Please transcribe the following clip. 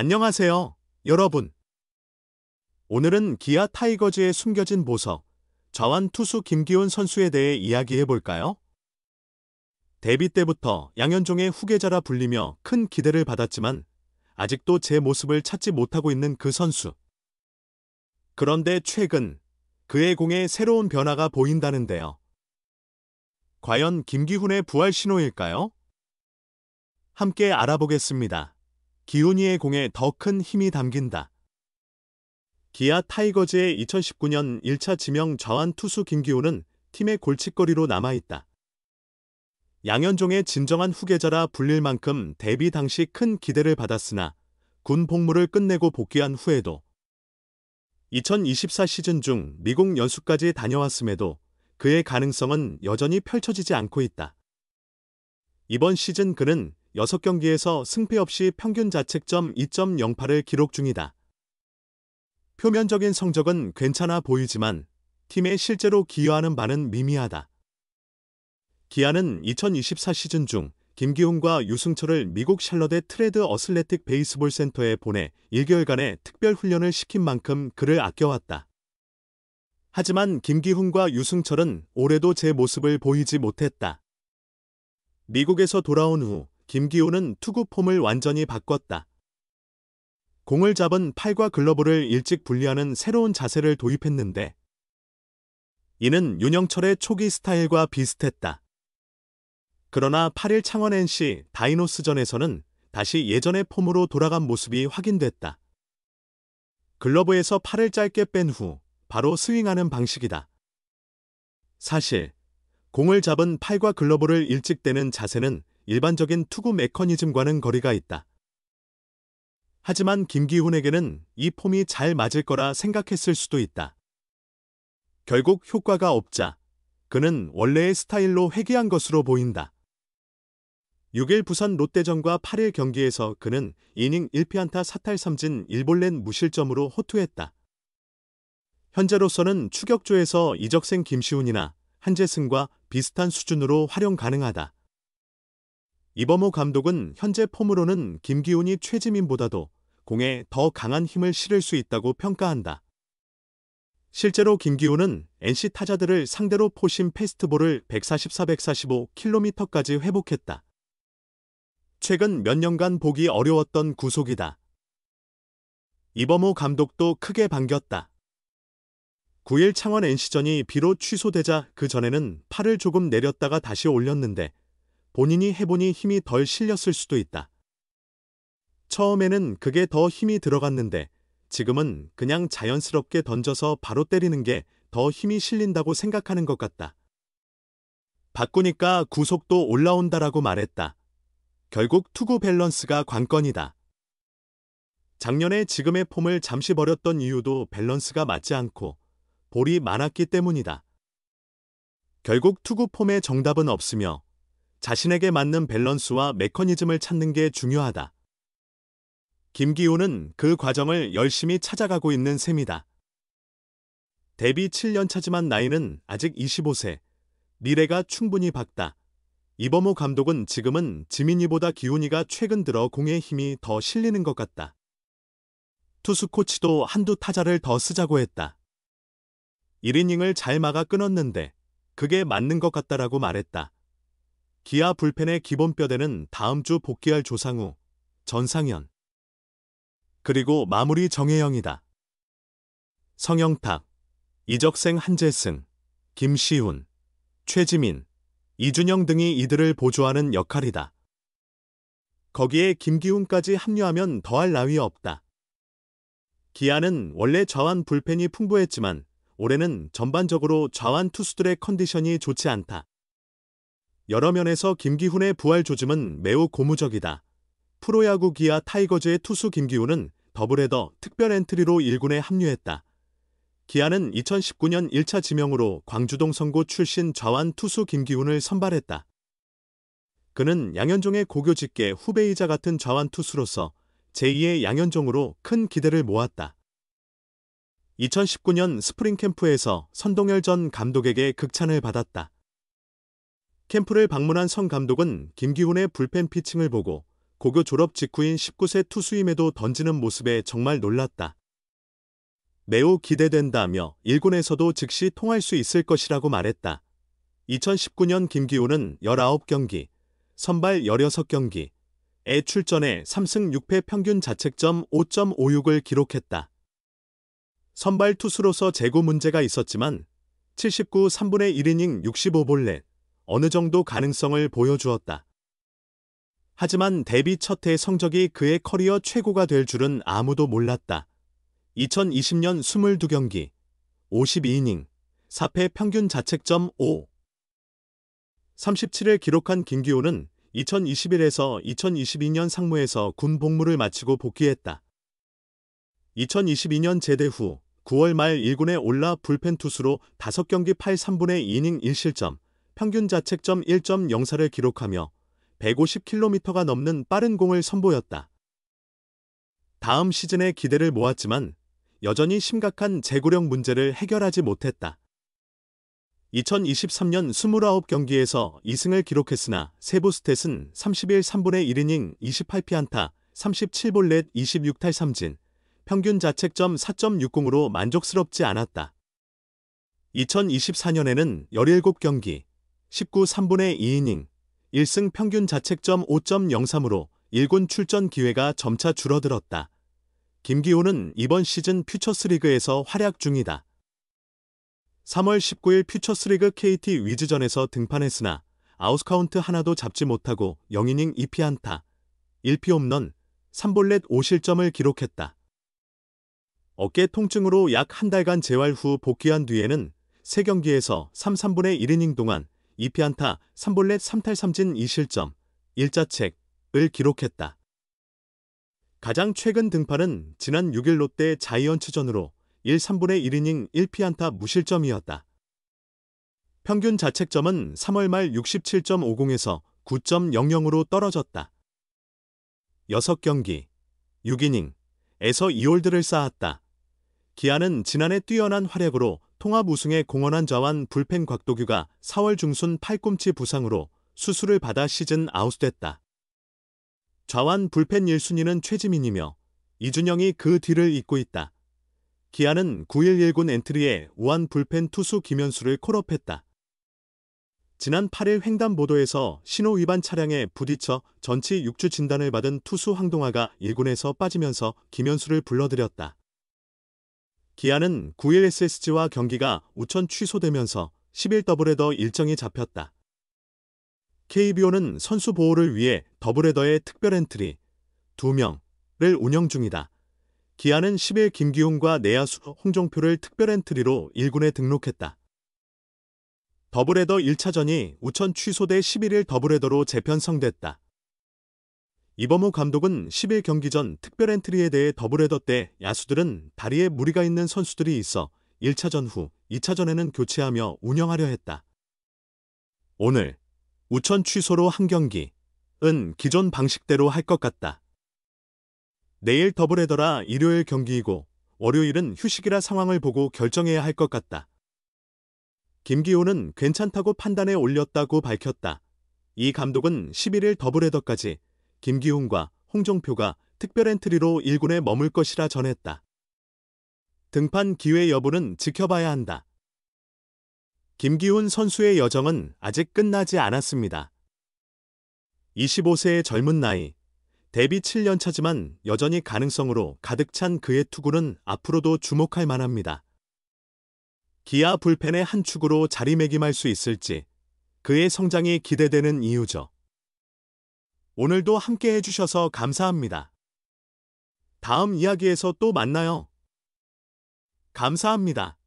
안녕하세요, 여러분. 오늘은 기아 타이거즈의 숨겨진 보석, 좌완 투수 김기훈 선수에 대해 이야기해 볼까요? 데뷔 때부터 양현종의 후계자라 불리며 큰 기대를 받았지만 아직도 제 모습을 찾지 못하고 있는 그 선수. 그런데 최근 그의 공에 새로운 변화가 보인다는데요. 과연 김기훈의 부활 신호일까요? 함께 알아보겠습니다. 기훈이의 공에 더 큰 힘이 담긴다. 기아 타이거즈의 2019년 1차 지명 좌완 투수 김기훈은 팀의 골칫거리로 남아있다. 양현종의 진정한 후계자라 불릴 만큼 데뷔 당시 큰 기대를 받았으나 군 복무를 끝내고 복귀한 후에도 2024 시즌 중 미국 연수까지 다녀왔음에도 그의 가능성은 여전히 펼쳐지지 않고 있다. 이번 시즌 그는 6경기에서 승패 없이 평균 자책점 2.08을 기록 중이다. 표면적인 성적은 괜찮아 보이지만 팀에 실제로 기여하는 바는 미미하다. 기아는 2024 시즌 중 김기훈과 유승철을 미국 샬럿의 트레드 어슬레틱 베이스볼 센터에 보내 1개월간의 특별 훈련을 시킨 만큼 그를 아껴왔다. 하지만 김기훈과 유승철은 올해도 제 모습을 보이지 못했다. 미국에서 돌아온 후 김기훈은 투구 폼을 완전히 바꿨다. 공을 잡은 팔과 글러브를 일찍 분리하는 새로운 자세를 도입했는데 이는 윤영철의 초기 스타일과 비슷했다. 그러나 8일 창원 NC 다이노스전에서는 다시 예전의 폼으로 돌아간 모습이 확인됐다. 글러브에서 팔을 짧게 뺀 후 바로 스윙하는 방식이다. 사실 공을 잡은 팔과 글러브를 일찍 떼는 자세는 일반적인 투구 메커니즘과는 거리가 있다. 하지만 김기훈에게는 이 폼이 잘 맞을 거라 생각했을 수도 있다. 결국 효과가 없자 그는 원래의 스타일로 회귀한 것으로 보인다. 6일 부산 롯데전과 8일 경기에서 그는 이닝 1피안타 사탈삼진 1볼넷 무실점으로 호투했다. 현재로서는 추격조에서 이적생 김시훈이나 한재승과 비슷한 수준으로 활용 가능하다. 이범호 감독은 현재 폼으로는 김기훈이 최지민보다도 공에 더 강한 힘을 실을 수 있다고 평가한다. 실제로 김기훈은 NC 타자들을 상대로 포심 패스트볼을 144-145km까지 회복했다. 최근 몇 년간 보기 어려웠던 구속이다. 이범호 감독도 크게 반겼다. 9일 창원 NC전이 비로 취소되자 그 전에는 팔을 조금 내렸다가 다시 올렸는데 본인이 해보니 힘이 덜 실렸을 수도 있다. 처음에는 그게 더 힘이 들어갔는데 지금은 그냥 자연스럽게 던져서 바로 때리는 게 더 힘이 실린다고 생각하는 것 같다. 바꾸니까 구속도 올라온다라고 말했다. 결국 투구 밸런스가 관건이다. 작년에 지금의 폼을 잠시 버렸던 이유도 밸런스가 맞지 않고 볼이 많았기 때문이다. 결국 투구 폼의 정답은 없으며 자신에게 맞는 밸런스와 메커니즘을 찾는 게 중요하다. 김기훈은 그 과정을 열심히 찾아가고 있는 셈이다. 데뷔 7년 차지만 나이는 아직 25세, 미래가 충분히 밝다. 이범호 감독은 지금은 지민이보다 기훈이가 최근 들어 공의 힘이 더 실리는 것 같다. 투수 코치도 한두 타자를 더 쓰자고 했다. 1이닝을 잘 막아 끊었는데 그게 맞는 것 같다라고 말했다. 기아 불펜의 기본 뼈대는 다음 주 복귀할 조상우, 전상현, 그리고 마무리 정혜영이다. 성영탁, 이적생 한재승, 김시훈, 최지민, 이준영 등이 이들을 보조하는 역할이다. 거기에 김기훈까지 합류하면 더할 나위 없다. 기아는 원래 좌완 불펜이 풍부했지만 올해는 전반적으로 좌완 투수들의 컨디션이 좋지 않다. 여러 면에서 김기훈의 부활 조짐은 매우 고무적이다. 프로야구 기아 타이거즈의 투수 김기훈은 더블헤더 특별 엔트리로 1군에 합류했다. 기아는 2019년 1차 지명으로 광주동 성고 출신 좌완 투수 김기훈을 선발했다. 그는 양현종의 고교직계 후배이자 같은 좌완 투수로서 제2의 양현종으로 큰 기대를 모았다. 2019년 스프링 캠프에서 선동열 전 감독에게 극찬을 받았다. 캠프를 방문한 성 감독은 김기훈의 불펜 피칭을 보고 고교 졸업 직후인 19세 투수임에도 던지는 모습에 정말 놀랐다. 매우 기대된다며 1군에서도 즉시 통할 수 있을 것이라고 말했다. 2019년 김기훈은 19경기, 선발 16경기에 출전해 3승 6패 평균 자책점 5.56을 기록했다. 선발 투수로서 제구 문제가 있었지만 79 3분의 1이닝 65볼넷, 어느 정도 가능성을 보여주었다. 하지만 데뷔 첫 해 성적이 그의 커리어 최고가 될 줄은 아무도 몰랐다. 2020년 22경기, 52이닝, 4패 평균 자책점 5. 37을 기록한 김기훈은 2021에서 2022년 상무에서 군 복무를 마치고 복귀했다. 2022년 제대 후 9월 말 1군에 올라 불펜 투수로 5경기 8 3분의 2이닝 1실점, 평균 자책점 1.04를 기록하며 150km가 넘는 빠른 공을 선보였다. 다음 시즌에 기대를 모았지만 여전히 심각한 제구력 문제를 해결하지 못했다. 2023년 29경기에서 2승을 기록했으나 세부 스탯은 31 3분의 1이닝 28피안타, 37볼넷 26탈 3진, 평균 자책점 4.60으로 만족스럽지 않았다. 2024년에는 17경기, 19 3분의 2이닝, 1승 평균 자책점 5.03으로 1군 출전 기회가 점차 줄어들었다. 김기훈은 이번 시즌 퓨처스리그에서 활약 중이다. 3월 19일 퓨처스리그 KT 위즈전에서 등판했으나 아웃카운트 하나도 잡지 못하고 0이닝 2피안타, 1피 홈런, 3볼넷 5실점을 기록했다. 어깨 통증으로 약 한 달간 재활 후 복귀한 뒤에는 3경기에서 3 3분의 1이닝 동안 2피안타, 3볼넷 3탈 3진 2실점, 1자책을 기록했다. 가장 최근 등판은 지난 6일 롯데 자이언츠전으로 1 3분의 1이닝 1피안타 무실점이었다. 평균 자책점은 3월 말 67.50에서 9.00으로 떨어졌다. 6경기, 6이닝에서 2홀드를 쌓았다. 기아는 지난해 뛰어난 활약으로 통합 우승에 공헌한 자완 불펜 곽도규가 4월 중순 팔꿈치 부상으로 수술을 받아 시즌 아웃됐다. 좌완 불펜 1순위는 최지민이며 이준영이 그 뒤를 잇고 있다. 기아는 9일 1군 엔트리에 우한 불펜 투수 김현수를 콜업했다. 지난 8일 횡단보도에서 신호 위반 차량에 부딪혀 전치 6주 진단을 받은 투수 황동아가 1군에서 빠지면서 김현수를 불러들였다. 기아는 9일 SSG와 경기가 우천 취소되면서 10일 더블헤더 일정이 잡혔다. KBO는 선수 보호를 위해 더블헤더의 특별 엔트리 2명을 운영 중이다. 기아는 10일 김기훈과 내야수 홍종표를 특별 엔트리로 1군에 등록했다. 더블헤더 1차전이 우천 취소돼 11일 더블헤더로 재편성됐다. 이범호 감독은 10일 경기 전 특별 엔트리에 대해 더블헤더 때 야수들은 다리에 무리가 있는 선수들이 있어 1차전 후 2차전에는 교체하며 운영하려 했다. 오늘 우천 취소로 한 경기은 기존 방식대로 할 것 같다. 내일 더블헤더라 일요일 경기이고 월요일은 휴식이라 상황을 보고 결정해야 할 것 같다. 김기훈은 괜찮다고 판단에 올렸다고 밝혔다. 이 감독은 11일 더블헤더까지 김기훈과 홍종표가 특별 엔트리로 1군에 머물 것이라 전했다. 등판 기회 여부는 지켜봐야 한다. 김기훈 선수의 여정은 아직 끝나지 않았습니다. 25세의 젊은 나이, 데뷔 7년 차지만 여전히 가능성으로 가득 찬 그의 투구는 앞으로도 주목할 만합니다. 기아 불펜의 한 축으로 자리매김할 수 있을지 그의 성장이 기대되는 이유죠. 오늘도 함께 해주셔서 감사합니다. 다음 이야기에서 또 만나요. 감사합니다.